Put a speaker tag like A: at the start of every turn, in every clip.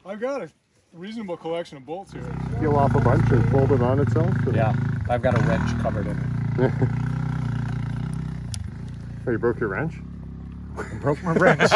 A: I've got a reasonable collection of bolts here.
B: Peel off a bunch and fold it on itself? Or?
C: Yeah, I've got a wrench covered in it.
B: Oh, you broke your wrench?
C: I broke my wrench.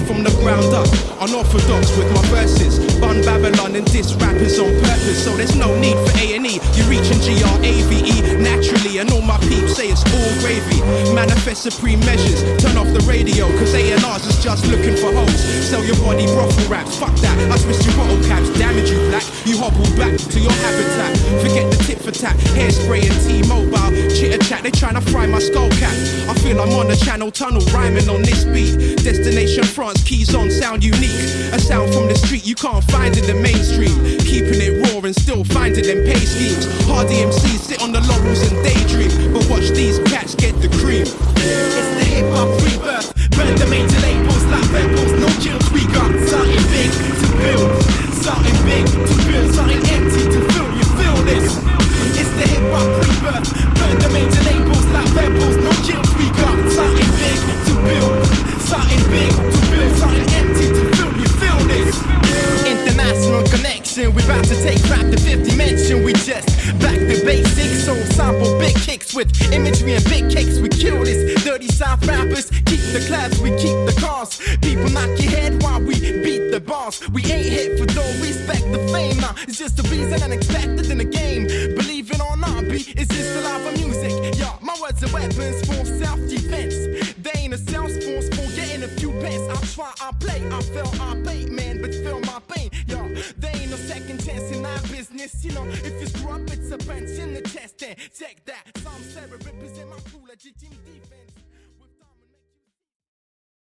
D: From the ground up, unorthodox with my verses. Bun Babylon and diss rappers on purpose, so there's no need for A&E. You're reaching GRAVE naturally, and all my peeps say it's all gravy. Manifest supreme measures, turn off the radio, cause A&R's is just looking for hoes. Sell your body brothel raps, fuck that, I twist your bottle caps, damage you black. You hobble back to your habitat, forget the tit for tat, hairspray and T-Mobile, chitter chat, they tryna fry my skull cap. I feel I'm on the channel tunnel, rhyming on this beat. Destination France, keys on, sound unique. A sound from the street you can't find in the mainstream. Keeping it raw and still finding them pay schemes. Hardy MCs sit on the laurels and daydream, but watch these cats get the cream. It's the hip-hop rebirth, burn the major labels like rebels, no jills. We got something big to build, something big to build, something empty to fill. You feel this? It's the hip-hop rebirth, burn the major labels like rebels, no jills. We got something big to build, something big to build, something empty to fill. You feel this? International connection, we about to take rap to fifth dimension. We just back the basics, so sample big kicks with imagery and big kicks. We kill this dirty South rappers, keep the clubs, we keep the cars. People knock your head while we beat the boss. We ain't hit for no respect the fame. Nah, it's just a reason unexpected in the game. Believe it or not, B, it's just a lot of music. Yeah, my words are weapons for self-defense. They ain't a sales force for getting a few pence. I try, I play, I feel, I bait, man, but feel my pain. Yeah, there ain't no second chance in our business. You know, if you screw up, it's a punch in the chest. And check that. Samsara represent my crew, legit team defense.